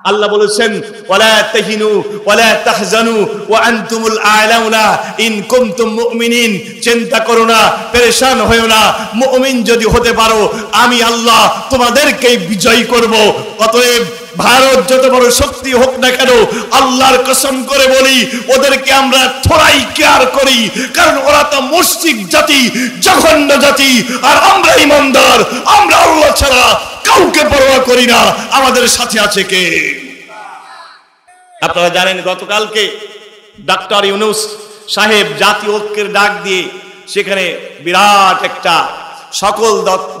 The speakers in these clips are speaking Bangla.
আল্লাহ বলেছেন ওয়ালা তাহিনু ওয়ালা তাহজানু ওয়া আনতুমুল আ'লাউনা ইন কুনতুম মুমিনিন, চিন্তা করো না, পেরেশান হয়ো না, মুমিন যদি হতে পারো আমি আল্লাহ তোমাদেরকে বিজয়ী করব। অতএব ভারত যত বড় শক্তি হোক না কেন, আল্লাহর কসম করে বলি ওদেরকে আমরা থোড়াই কেয়ার করি, কারণ ওরা তো মুশরিক জাতি, জঘন্য জাতি, আর আমরা ঈমানদার, আমরা আল্লাহ ছাড়া কাউকে পরোয়া করি না। আমাদের সাথে আছে কে? আপনারা জানেন গতকালকে ডক্টর ইউনূস সাহেব জাতীয় ঐক্যের ডাক দিয়ে সেখানে বিরাট একটা সকল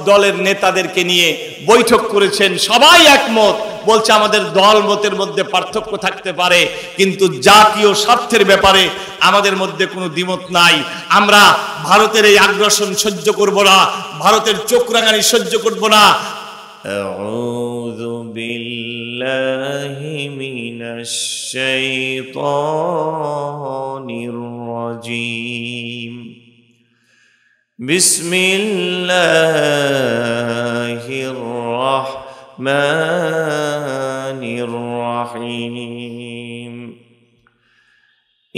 দলের নেতাদেরকে নিয়ে বৈঠক করেছেন। সবাই একমত, বলছে আমাদের দল মতের মধ্যে পার্থক্য থাকতে পারে, কিন্তু জাতীয় স্বার্থের ব্যাপারে আমাদের মধ্যে কোনো দ্বিমত নাই। আমরা ভারতের এই আগ্রাসন সহ্য করব না, ভারতের চোখ রাঙানি সহ্য করব না। আউযু বিল্লাহি মিনাশ শাইতানির রাজীম। বিসমিল্লাহির রাহমানির রাহিম।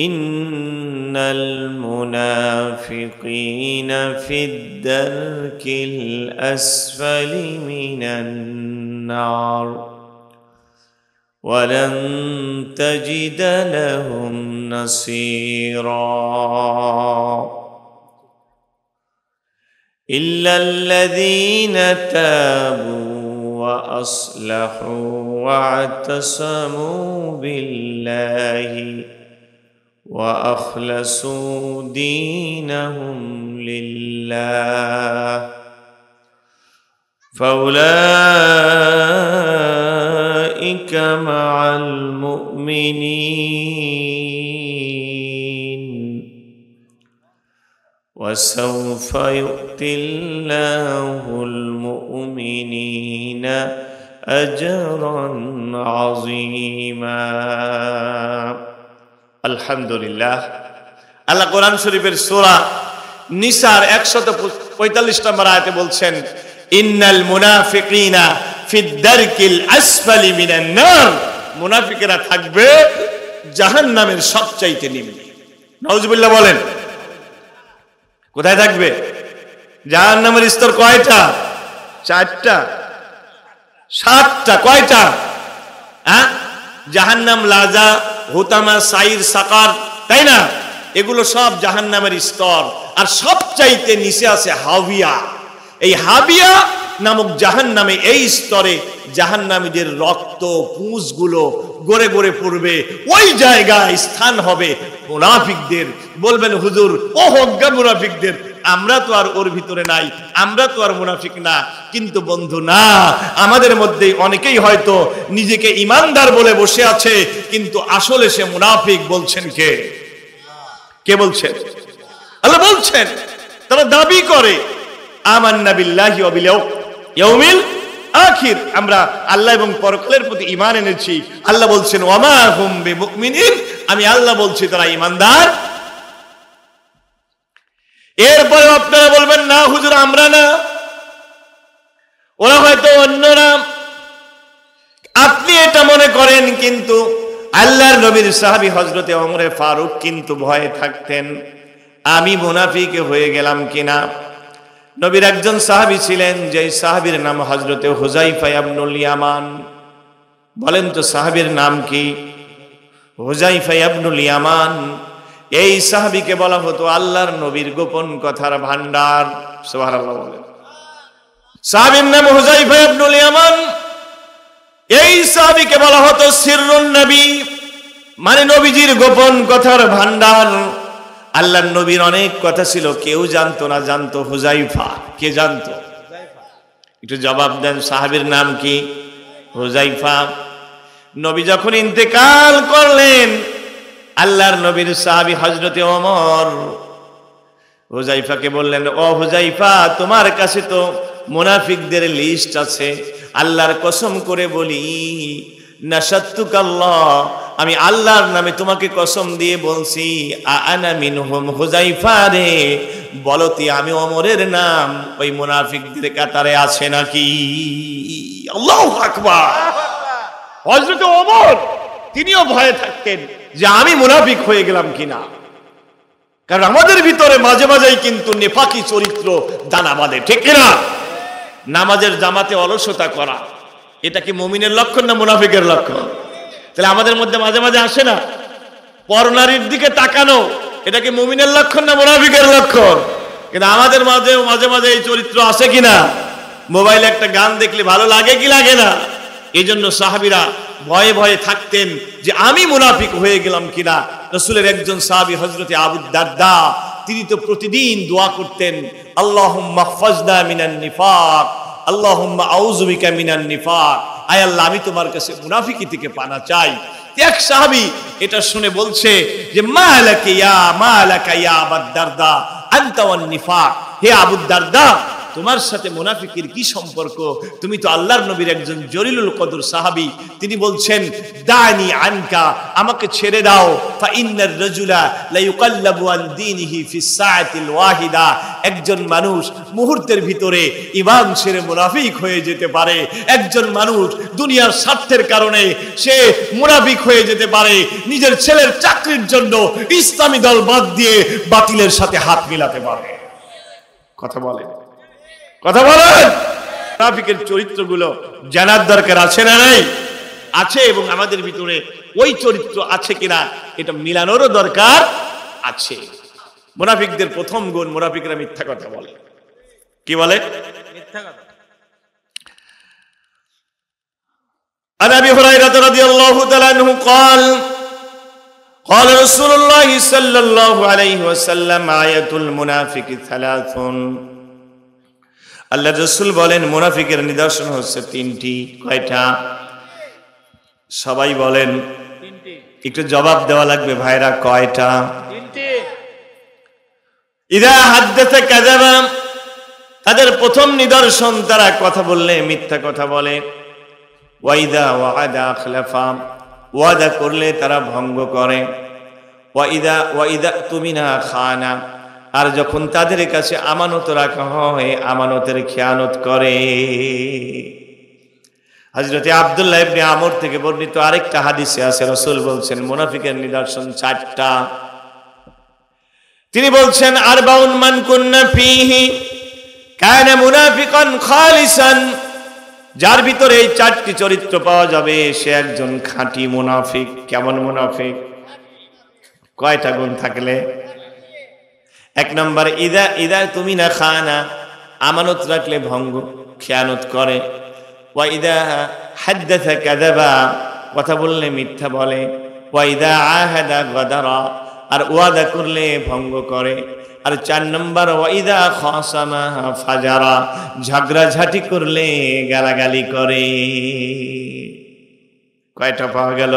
ইন্নাল মুনাফিকিনা ফিদ-দারকিল আসফালি মিনান নার ওয়া লান তাজিদা লাহুম নাসীরা ইল্লাল্লাযীনা তাবু ওয়া আসলাহু ওয়া আতাসামু বিল্লাহি ওয়া আখলাসু দীনাহুম লিল্লাহ ফাউলাইকা মা'আল মুমিনিন وسوف يؤتي الله المؤمنين أجرا عظيما। আলহামদুলিল্লাহ। আল্লাহ কোরআন শরীফের সূরা নিসার 145 নম্বর আয়াতে বলছেন ইন্নাল মুনাফিকিনা ফিদ-দারকিল আসফালি মিনান নার, মুনাফিকেরা থাকবে জাহান্নামের সবচাইতে নিম্নে। নাউজুবিল্লাহ বলেন। কোথায় থাকবে? জাহান্নামের স্তর কয়টা? 4টা 7টা। কয়টা? জাহান্নাম, লাজা, হুতামা, সাইর, সাকার, তাই না? এগুলো সব জাহান্নামের স্তর। আর সবচাইতে নিচে আছে হাবিয়া। এই হাবিয়া নামক জাহান্নামে, এই স্তরে জাহান্নামীদের রক্ত পুঁজগুলো গড়ে গড়ে পড়বে। ওই জায়গায় স্থান হবে মুনাফিকদের। বলবেন হুজুর ও হজ্ঞা মুনাফিকদের, আমরা তো আর ওর ভিতরে নাই, আমরা তো আর মুনাফিক না। কিন্তু বন্ধু না, আমাদের মধ্যে অনেকেই হয়তো নিজেকে ইমানদার বলে বসে আছে, কিন্তু আসলে সে মুনাফিক। বলছেন কে? কে বলছেন? আল্লাহ বলছেন। তারা দাবি করে আমান্না বিল্লাহি ওয়া বিল ইয়াউমিল আখির, আমরা আল্লাহ এবং পরকালের প্রতি ঈমান এনেছি। আল্লাহ বলছেন ওয়ামা হুম বিমুমিনিন, আমি আল্লাহ বলছি তারা ঈমানদার। এরপরে আপনারা বলবেন না হুজুর আমরা না, ওরা হয়তো অন্যরা। আপনি এটা মনে করেন, কিন্তু আল্লাহর নবীর সাহাবী হযরতে ওমর ফারুক কিন্তু ভয়ে থাকতেন আমি মুনাফিক হয়ে গেলাম কিনা। নবীর একজন সাহাবী ছিলেন, যে সাহাবীর নাম হযরতে হুযায়ফা ইবনুল ইয়ামান। বলেন তো সাহাবীর নাম কি? হুযায়ফা ইবনুল ইয়ামান। এই সাহাবীকে বলা হতো আল্লাহর নবীর গোপন কথার ভান্ডার। সুবহানাল্লাহ বলেন। সাহাবীর নাম হুযায়ফা ইবনুল ইয়ামান। এই সাহাবীকে বলা হতো সিররুন নবী, মানে নবীজির গোপন কথার ভান্ডার। আল্লাহর নবীর অনেক কথা ছিল, কেউ জানতো না, জানতো হুযায়ফা। কে জানতো? একটু জবাব দেন, সাহাবীর নাম কি? হুযায়ফা। নবী যখন ইন্তেকাল করলেন, আল্লাহর নবীর সাহাবী হযরতে ওমর হুযায়ফাকে বললেন, ও হুযায়ফা, তোমার কাছে তো মুনাফিকদের লিস্ট আছে। আল্লাহর কসম করে বলি, নাশাত্তুকাল্লাহ, আমি আল্লাহর নামে তোমাকে কসম দিয়ে বলছি, আনা মিনহুম, হুযায়ফা রে, বলতি আমি ওমরের নাম ওই মুনাফিকদের কাতারে আছে নাকি? আল্লাহু আকবার। হযরত ওমর তিনিও ভয়ে থাকতেন যে আমি মুনাফিক হয়ে গেলাম কিনা। কারণ আমাদের ভিতরে মাঝে মাঝেই কিন্তু নেফাকি চরিত্র দানা বাঁধে, ঠিক কিনা? নামাজের জামাতে অলসতা করা, এটা কি মুমিনের লক্ষণ না মুনাফিকের লক্ষণ? তাহলে আমাদের মধ্যে মাঝে মাঝে আসে না, পরনারীর দিকে তাকানো, এটা কি মুমিনের লক্ষণ না মুনাফিকের লক্ষণ? কিন্তু আমাদের মাঝে মাঝে মাঝে এই চরিত্র আসে কিনা? মোবাইলে একটা গান দেখলে ভালো লাগে কি লাগে না? এই জন্য সাহাবীরা ভয়ে ভয়ে থাকতেন যে আমি মুনাফিক হয়ে গেলাম কিনা। রাসূলের একজন সাহাবী হযরতে আবু দারদা, তিনি তো প্রতিদিন দোয়া করতেন, আল্লাহুম্মা হফাজনা মিনান নিফাক, আল্লাহুম্মা আউযু বিকা মিনান নিফাক, আয় আল্লাহ আমি তোমার কাছে মুনাফিকি থেকে পানা চাই। এক সাহাবী এটা শুনে বলছে যে মালাকা ইয়া আবু দারদা আনতা ওয়ান নিফাক, হে আবু দারদা তোমার সাথে মুনাফিকের কি সম্পর্ক? তুমি তো আল্লাহর নবীর একজন জলিলুল কদর সাহাবী। তিনি বলছেন দানি আনকা, আমাকে ছেড়ে দাও। ফা ইন্নার রাজুলা লা ইউকাল্লাবু আন দীনিহি ফিস সাআতিল ওয়াহিদা, একজন মানুষ মুহূর্তের ভিতরে ঈমান ছেড়ে মুনাফিক হয়ে যেতে পারে। একজন মানুষ দুনিয়ার স্বার্থের কারণে সে মুনাফিক হয়ে যেতে পারে। নিজের ছেলের চাকরির জন্য ইসলামী দল বাদ দিয়ে বাতিলের সাথে হাত মিলাতে পারে। কথা বলে, কথা বলেন। মুনাফিকের চরিত্রগুলো জানার দরকার আছে না নাই? আছে, এবং আমাদের ভিতরে ওই চরিত্র আছে কিনা এটা মিলানোরও দরকার আছে। মুনাফিকদের প্রথম গুণ, মুনাফিকরা মিথ্যা কথা বলে। কি বলে? মিথ্যা কথা। আন আবি হুরায়রা রাদিয়াল্লাহু তাআলা আনহু قال قال رسول الله صلى الله عليه وسلم آية المنافق ثلاث। আল্লাহ রাসূল বলেন মুনাফিকের নিদর্শন হচ্ছে তিনটি। কয়টা? সবাই বলেন, তিনটি। একটু জবাব দেওয়া লাগবে ভাইরা, কয়টা? তিনটি। ইযা হাদাসা কাযাবা, তাদের প্রথম নিদর্শন তারা কথা বললে মিথ্যা কথা বলে। ওয়া ইযা ওয়া'আদা আখলাফা, ওয়াদা করলে তারা ভঙ্গ করে। ওয়া ইযা তুমিনা খানা, আর যখন তাদের কাছে আমানত রাখা হয় আমানতের খেয়ানত করে। হযরতে আব্দুল্লাহ ইবনে আমর থেকে বর্ণিত আরেকটা হাদিসে আছে, রাসূল বলছেন মুনাফিকের নিদর্শন চারটা। তিনি বলছেন আরবাউন মান কুন্না ফীহি কানা মুনাফিকান খালিসান, যার ভিতরে এই চারটি চরিত্র পাওয়া যাবে সে একজন খাঁটি মুনাফিক। কেমন মুনাফিক? কয়টা গুণ থাকলে? এক নম্বর ইদা তুমি না খানা, আমানত রাখলে ভঙ্গ খেয়ানত করে। ওয়া ইদা হাদাসা কাযাবা, কথা বললে মিথ্যা বলে। ওয়া ইদা আহাদা গাদারা, আর ওয়াদা করলে ভঙ্গ করে। আর চার নম্বর ওয়া ইদা খাসামা ফাজারা, ঝগড়াঝাটি করলে গালাগালি করে। কয়টা পাওয়া গেল?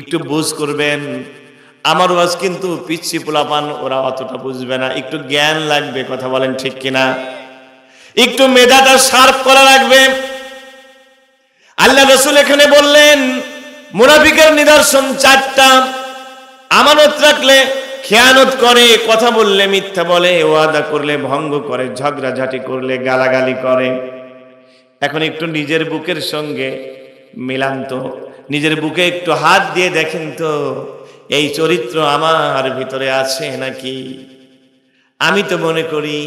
একটু বুঝ করবেন। আমার ওয়াজ কিন্তু পিচ্ছি পোলাপান ওরা অতটা বুঝবে না, একটু জ্ঞান লাগবে। কথা বলেন ঠিক কিনা? একটু মেধাটা শার্প করা লাগবে। আল্লাহ রাসূল এখানে বললেন মুনাফিকের নিদর্শন চারটা। আমানত রাখলে খেয়ানত করে, কথা বললে মিথ্যা বলে, ওয়াদা করলে ভঙ্গ করে, ঝগড়াঝাটি করলে গালাগালি করে। এখন একটু নিজের বুকের সঙ্গে মিলান তো, নিজের বুকে একটু হাত দিয়ে দেখেন তো এই চরিত্র আমার ভিতরে আছে নাকি। আমি তো মনে করি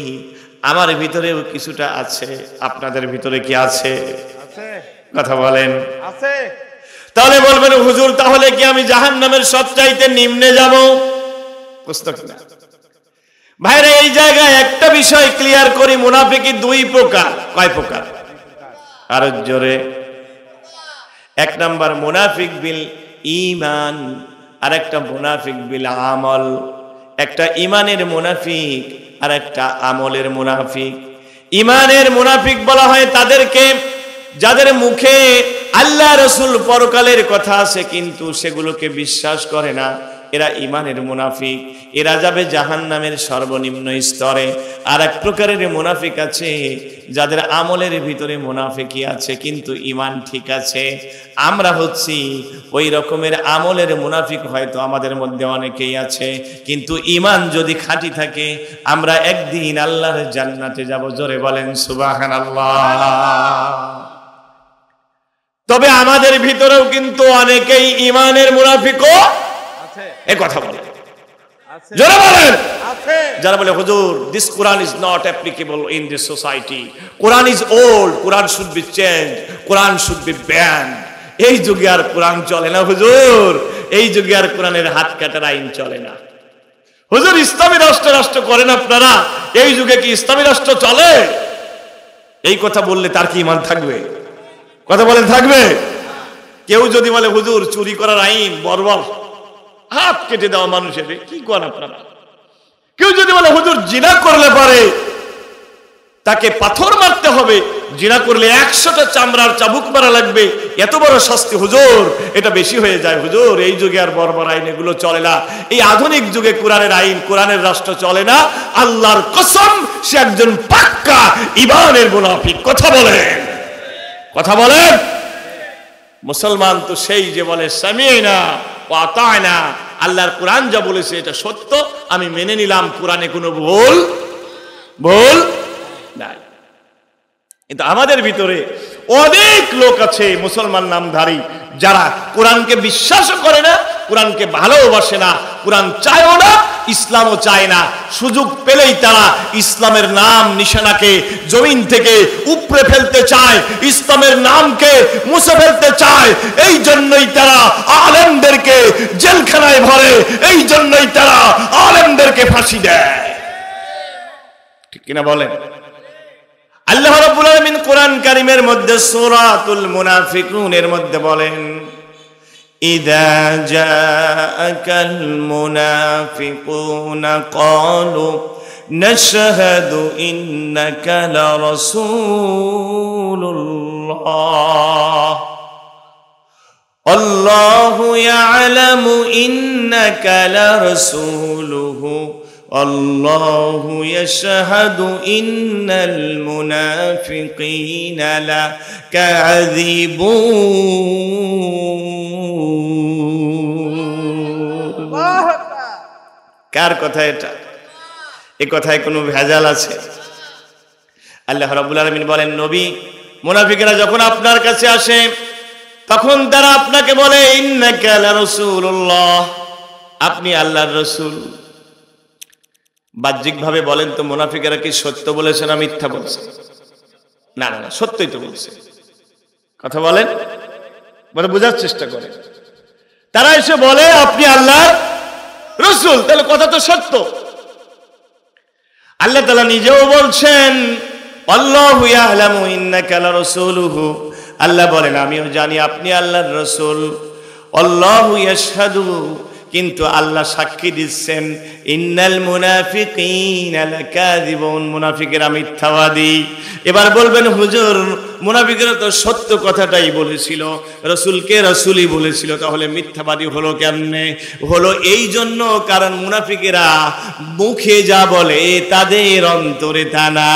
আমার ভিতরেও কিছুটা আছে। আপনাদের ভিতরে কি আছে? কথা বলেন। আছে। তাহলে বলবেন হুজুর তাহলে কি আমি জাহান্নামের সবচাইতে নিম্নে যাব? প্রশ্ন কিনা? ভাইরা এই জায়গায় একটা বিষয় ক্লিয়ার করি, মুনাফিকি দুই প্রকার। কয় প্রকার? আরো জোরে। এক নাম্বার মুনাফিক বিল ঈমান, আর একটা মুনাফিক বিল আমল। একটা ইমানের মুনাফিক আর একটা আমলের মুনাফিক। ইমানের মুনাফিক বলা হয় তাদেরকে যাদের মুখে আল্লাহ রাসূল পরকালের কথা আছে কিন্তু সেগুলোকে বিশ্বাস করে না, এরা ইমানের মুনাফিক। এরা যাবে জাহান্নামের সর্বনিম্ন স্তরে। আর এক প্রকারের মুনাফিক আছে যাদের আমলের ভিতরে মুনাফিকি আছে কিন্তু ইমান ঠিক আছে। আমরা হচ্ছি ওই রকমের আমলের মুনাফিক। হয়তো আমাদের মধ্যে অনেকেই আছে, কিন্তু ইমান যদি খাঁটি থাকে আমরা একদিন আল্লাহর জান্নাতে যাব। জোরে বলেন সুবহানাল্লাহ। তবে আমাদের ভিতরেও কিন্তু অনেকেই ইমানের মুনাফিকও আছে, এই কথা বলে। যারা বলেন যারা বলে হুজুর this Quran is not applicable in this society, Quran is old, Quran should be change, Quran should be band. এই যুগে আর কোরআন চলে না হুজুর, এই যুগে আর কোরআনের হাত কাটার আইন চলে না হুজুর। ইসলামী রাষ্ট্র করেন আপনারা, এই যুগে কি ইসলামী রাষ্ট্র চলে? এই কথা বললে তার কি ঈমান থাকবে? কথা বলেন থাকবে? কেউ যদি বলে হুজুর চুরি করার আইন বর্বর, হাত কেটে দেওয়া মানুষের, কি করেন আপনারা? কেউ যদি বলে হুজুর জিনা করলে পারে তাকে পাথর মারতে হবে, জিনা করলে 100টা চামড়ার চাবুক মারা লাগবে, এত বড় শাস্তি হুজুর, এটা বেশি হয়ে যায় হুজুর। এই যুগে আর বর্বর আইন এগুলো চলে না। এই আধুনিক যুগে কোরআনের আইন, কোরআনের রাষ্ট্র চলে না। আল্লাহর কসম, সে একজন পাক্কা ঈমানের মুনাফিক। কথা বলেন, কথা বলেন। মুসলমান তো সেই যে বলে সামি'না ওয়া আতা'না, আল্লাহর কোরআন যা বলেছে এটা সত্য, আমি মেনে নিলাম, কোরআনে কোনো ভুল নাই। কিন্তু আমাদের ভিতরে অনেক লোক আছে মুসলমান নামধারী, যারা কোরআনকে বিশ্বাসও করে না, কোরআনকে ভালোবাসে না, কোরআন চায়ও না, ইসলামও চায় না। সুযোগ পেলেই তারা ইসলামের নাম নিশানাকে জমিন থেকে উপড়ে ফেলতে চায়, ইসলামের নামকে মুছে ফেলতে চায়। এই জন্যই তারা আলেমদেরকে জেলখানায় ভরে, এই জন্যই তারা আলেমদেরকে ফাঁসি দেয়। ঠিক কিনা বলেন? আল্লাহ রাব্বুল আলামিন কোরআন কারীমের মধ্যে সূরাতুল মুনাফিকুন এর মধ্যে বলেন, ইযা জাআকাল মুনাফিকুনা ক্বালু নাশহাদু ইন্নাকা লারাসূলুল্লাহ আল্লাহু ইয়ালামু ইন্নাকা লারাসূলুহু আল্লাহু ইয়াশহাদু ইন্নাল মুনাফিকিনা লাকাযিবুন। কার কথা এটা? এই কথায় কোনো ভেজাল আছে? আল্লাহ রাব্বুল আলামিন বলেন, নবী, মুনাফিকরা যখন আপনার কাছে আসে তখন তারা আপনাকে বলে ইন্নাকা লারাসূলুল্লাহ, আপনি আল্লাহর রাসূল। বাহ্যিকভাবে বলেন তো মুনাফিকেরা কি সত্য বলেছে না মিথ্যা বলছে? না না, সত্যই তো বলছে। কথা বলেন, মানে বোঝার চেষ্টা করেন। তারা এসে বলে আপনি আল্লাহর রাসূল, তাহলে কথা তো সত্য। আল্লাহ তাআলা নিজেও বলছেন আল্লাহু ইয়ালামু ইন্নাকা লারাসূলুহু, আল্লাহ বলেন আমিও জানি আপনি আল্লাহর রাসূল। আল্লাহু ইয়াশহাদু, কিন্তু আল্লাহ সাক্ষী দিচ্ছেন ইন্নাল মুনাফিকিনা লাকাযিবুন, মুনাফিকেরা মিথ্যাবাদী। এবার বলবেন হুজুর মুনাফিকেরা তো সত্য কথাটাই বলেছিল, রাসূলকে রাসূলই বলেছিল, তাহলে মিথ্যাবাদী হলো কেমনে? হলো এই জন্য, কারণ মুনাফিকেরা মুখে যা বলে তাদের অন্তরে তা না।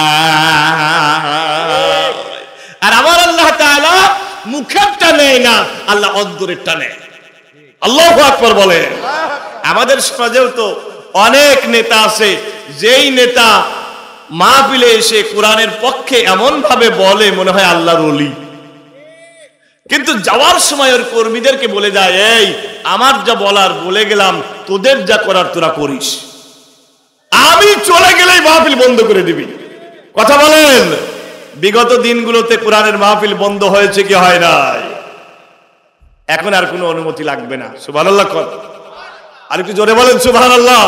আর আমার আল্লাহ তাআলা মুখেরটা নেয় না, আল্লাহ অন্তরেরটা নেয়। আল্লাহু আকবার বলে। আমাদের সমাজেও তো অনেক নেতা আছে, যেই নেতা মাহফিলে এসে কোরআনের পক্ষে এমন ভাবে বলে মনে হয় আল্লাহর ওলি, কিন্তু যাওয়ার সময় ওর কর্মীদেরকে বলে যায়, এই আমার যা বলার বলে গেলাম, তোদের যা করার তোরা করিস, আমি চলে গেলেই মাহফিল বন্ধ করে দিবি। কথা বলেন, বিগত দিনগুলোতে কোরআনের মাহফিল বন্ধ হয়েছে কি হয় নাই? এখন আর কোনো অনুমতি লাগবে না। সুবহানাল্লাহ। আর একটু জোরে বলেন সুবহানাল্লাহ।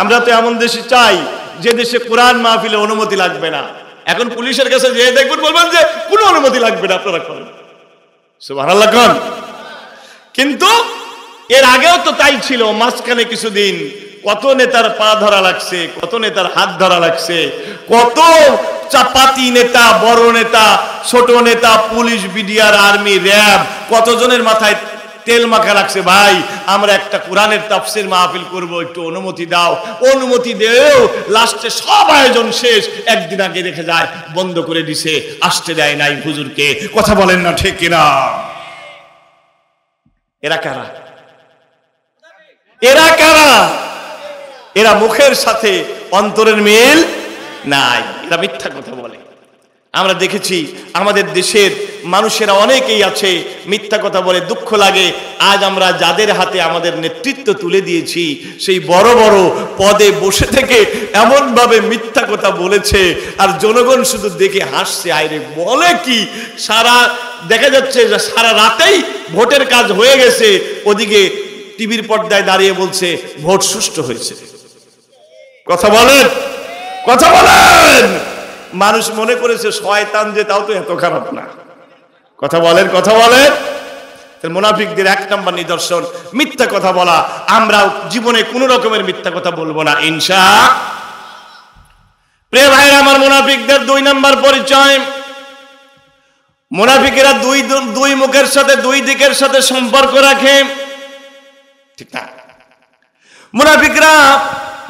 আমরা তো এমন দেশে চাই যে দেশে কোরআন মাহফিলে অনুমতি লাগবে না। এখন পুলিশের কাছে যে দেখবেন বলবেন যে কোনো অনুমতি লাগবে না, আপনারা করেন। সুবহানাল্লাহ। কিন্তু এর আগেও তো তাই ছিল। মাঝখানে কিছুদিন কত নেতার পা ধরা লাগছে, কত নেতার হাত ধরা লাগছে, কত চাপাতি নেতা, বড় নেতা, ছোট নেতা, পুলিশ, বিডিআর, আর্মি, র্যাব, কতজনের মাথায় তেল মাখা লাগছে, ভাই আমরা একটা কোরআনের তাফসীর মাহফিল করব, একটু অনুমতি দাও। অনুমতি দেও, লাস্টে সব আয়োজন শেষ, একদিন আগে রেখে যায় বন্ধ করে দিছে, আসতে দেয় নাই হুজুরকে। কথা বলেন না ঠিক কিনা? এরা কারা? এরা কারা? এরা মুখের সাথে অন্তরের মিল নাই, এরা মিথ্যা কথা বলে। আমরা দেখেছি আমাদের দেশের মানুষেরা অনেকেই আছে মিথ্যা কথা বলে, দুঃখ লাগে। আজ আমরা যাদের হাতে আমাদের নেতৃত্ব তুলে দিয়েছি, সেই বড় বড় পদে বসে থেকে এমন ভাবে মিথ্যা কথা বলেছে, আর জনগণ শুধু দেখে হাসছে। আইরে বলে কি, সারা দেখা যাচ্ছে যে সারা রাতেই ভোটের কাজ হয়ে গেছে, ওদিকে টিভির পর্দায় দাঁড়িয়ে বলছে ভোট সুষ্ঠু হয়েছে। কথা বলেন, কথা বলেন। মানুষ মনে করেছে শয়তান যে, তাও তো এত খারাপ না। কথা বলেন, কথা বলেন। মুনাফিকদের এক নম্বর নিদর্শন মিথ্যা কথা বলা। আমরা জীবনে কোন রকমের মিথ্যা কথা বলবো না ইনশাআল্লাহ। প্রিয় ভাইরা আমার, মুনাফিকদের দুই নম্বর পরিচয়, মুনাফিকেরা দুই মুখের সাথে, দুই দিকের সাথে সম্পর্ক রাখে, ঠিক না? মুনাফিকরা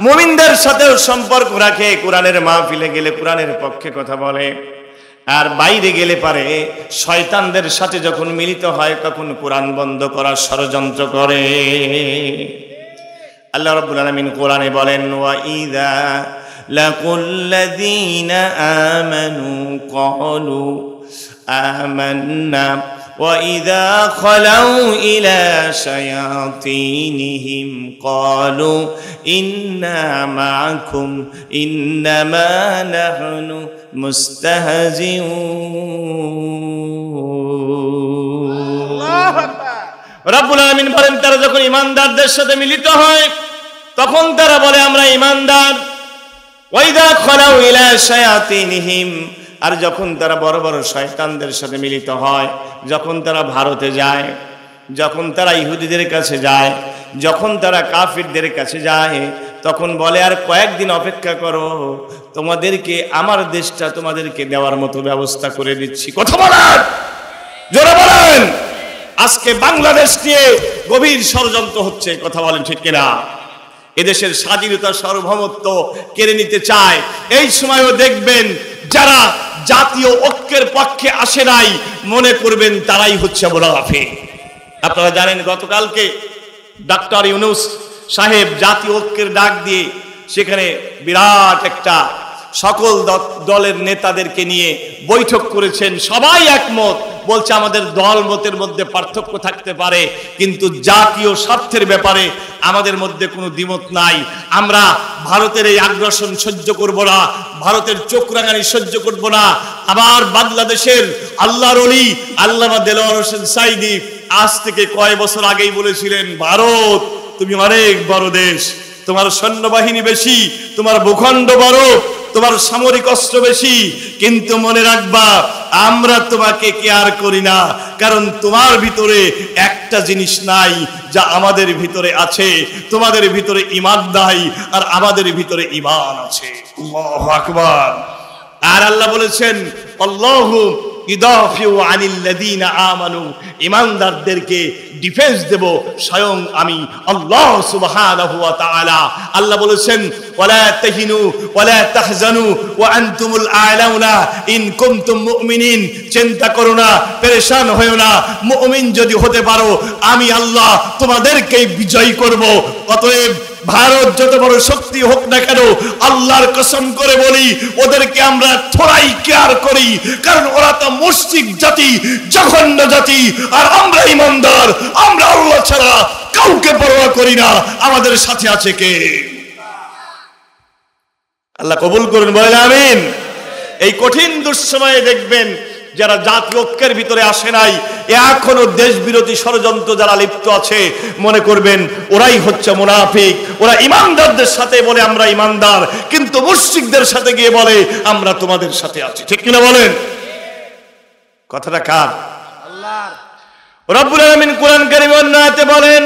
মুমিনদের সাথেও সম্পর্ক রাখে। কোরআনের মাহফিলে গেলে কোরআনের পক্ষে কথা বলে, আর বাইরে গেলে পারে শয়তানদের সাথে যখন মিলিত হয় তখন কোরআন বন্ধ করার ষড়যন্ত্র করে। আল্লাহ রাব্বুল আলামিন কোরআনে বলেন, ওয়া ইযা লাকুল্লাযীনা আমানু ক্বালু আমান্না وَإِذَا خَلَوْا إِلَى شَيَاطِينِهِمْ قَالُوا إِنَّا مَعَكُمْ إِنَّمَا نَحْنُ مُسْتَهْزِئُونَ। রব্বুল আলামিন বলেন, তারা যখন ঈমানদারদের সাথে মিলিত হয় তখন তারা বলে আমরা ঈমানদার। وَإِذَا خَلَوْا إِلَى شَيَاطِينِهِمْ, আর যখন তারা বড় বড় শয়তানদের সাথে মিলিত হয়, যখন তারা ভারতে যায়, যখন তারা ইহুদিদের কাছে যায়, যখন তারা কাফিরদের কাছে যায়, তখন বলে আর কয়েকদিন অপেক্ষা করো, তোমাদেরকে আমার দেশটা তোমাদেরকে দেওয়ার মতো ব্যবস্থা করে দিচ্ছি। কথা বলেন, জোরে বলেন। আজকে বাংলাদেশ নিয়ে গভীর ষড়যন্ত্র হচ্ছে, কথা বলেন ঠিক কিনা? এদেশের স্বাধীনতা সার্বভৌমত্ব কেড়ে নিতে চায়। এই সময়ও দেখবেন যারা জাতীয় ঐক্যের পক্ষে আসে নাই, মনে করবেন তারাই হচ্ছে মুনাফিক। আপনারা জানেন গতকালকে ডক্টর ইউনূস সাহেব জাতীয় ঐক্যের ডাক দিয়ে সেখানে বিরাট একটা সকল দলের নেতাদেরকে নিয়ে বৈঠক করেছেন। সবাই একমত, বলছে আমাদের দল মতের মধ্যে পার্থক্য থাকতে পারে, কিন্তু জাতীয় স্বার্থের ব্যাপারে আমাদের মধ্যে কোনো দ্বিমত নাই। আমরা ভারতের এই আগ্রাসন সহ্য করব না, ভারতের চোখ রাঙানি সহ্য করব না। আবার বাংলাদেশের আল্লাহর ওলি আল্লামা দেলোয়ার হোসেন সাঈদী আজ থেকে কয়েক বছর আগেই বলেছিলেন, ভারত তুমি অনেক বড় দেশ, তোমার সৈন্যবাহিনী বেশি, তোমার ভূখণ্ড বড়, তোমার সামরিক অস্ত্র বেশি, কিন্তু মনে রাখবা আমরা তোমাকে কেয়ার করি না, কারণ তোমার ভিতরে একটা জিনিস নাই যা আমাদের ভিতরে আছে। তোমাদের ভিতরে ঈমান নাই, আর আমাদের ভিতরে ঈমান আছে। আল্লাহু আকবার। আর আল্লাহ বলেছেন, আল্লাহু ইদাফিউ আনিল্লাযীনা আমানু, ঈমানদারদেরকে ডিফেন্স দেব স্বয়ং আমি আল্লাহ সুবহানাহু ওয়া তাআলা। আল্লাহ বলেছেন, ওয়ালা তাহিনু ওয়ালা তাহজানু ওয়া আনতুমুল আ'লাউনা ইন কুনতুম মুমিনিন, চিন্তা করো না, পেরেশান হয়ো না, মুমিন যদি হতে পারো আমি আল্লাহ তোমাদেরকে বিজয়ী করব। অতএব ভারত যত বড় শক্তি হোক না কেন, আল্লাহর কসম করে বলি ওদেরকে আমরা থোড়াই কেয়ার করি, কারণ ওরা তো মুশরিক জাতি, জঘন্য জাতি, আর আমরা ঈমানদার, আমরা আল্লাহ ছাড়া কাউকে পরোয়া করি না। আমাদের সাথে আছে কে? আল্লাহ কবুল করুন, বলেন আমিন। এই কঠিন দুঃসময়ে দেখবেন যারা জাতীয় ঐক্যের ভিতরে আসে নাই, এখনো দেশ বিরোধী ষড়যন্ত্র যারা লিপ্ত আছে, মনে করবেন ওরাই হচ্ছে মুনাফিক। ওরা ঈমানদারদের সাথে বলে আমরা ঈমানদার, কিন্তু মুশরিকদের সাথে গিয়ে বলে আমরা তোমাদের সাথে আছি। ঠিক কিনা বলেন? কথাটা কার? আল্লাহর। রব্বুল আলামিন কোরআন কারীমের অন্য আয়াতে বলেন,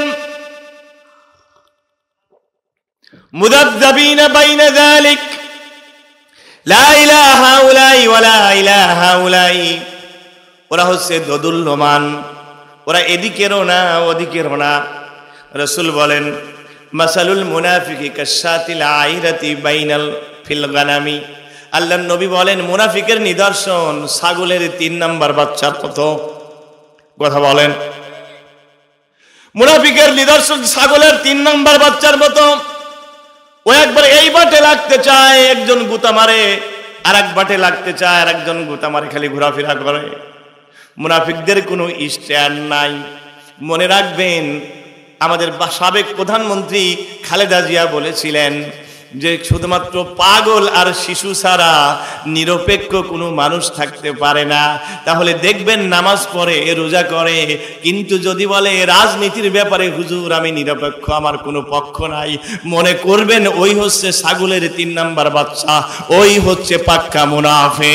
মুযাবযাবিনা বাইনা যালিক লা ইলাহা হাউলাই ওয়ালা ইলাহা হাউলাই। ওরা হচ্ছে দোদুল্যমান, ওরা এদিকেরও না ওদিকেরও না। রাসূল বলেন, মাসালুল মুনাফিকি কাশাতিল আইরাতি বাইনাল ফিল গানামি। আল্লাহর নবী বলেন মুনাফিকের নিদর্শন ছাগলের 3 নাম্বার বাচ্চার মতো। কথা বলেন, মুনাফিকের নিদর্শন ছাগলের 3 নাম্বার বাচ্চার মতো। ও একবার এই বাটে লাগতে চায়, একজন গুতা মারে, আর এক বাটে লাগতে চায়, আর একজন গোতা মারে খালি ঘোরাফেরা করে। মুনাফিকদের কোনো স্ট্যান্ড নাই। মনে রাখবেন, আমাদের সাবেক প্রধানমন্ত্রী খালেদা জিয়া বলেছিলেন যে শুধুমাত্র পাগল আর শিশু ছাড়া নিরপেক্ষ কোনো মানুষ থাকতে পারে না। তাহলে দেখবেন নামাজ পড়ে, রোজা করে, কিন্তু যদি বলে রাজনীতির ব্যাপারে হুজুর আমি নিরপেক্ষ, আমার কোনো পক্ষ নাই, মনে করবেন ওই হচ্ছে ছাগলের 3 নাম্বার বাচ্চা, ওই হচ্ছে পাক্কা মুনাফিক।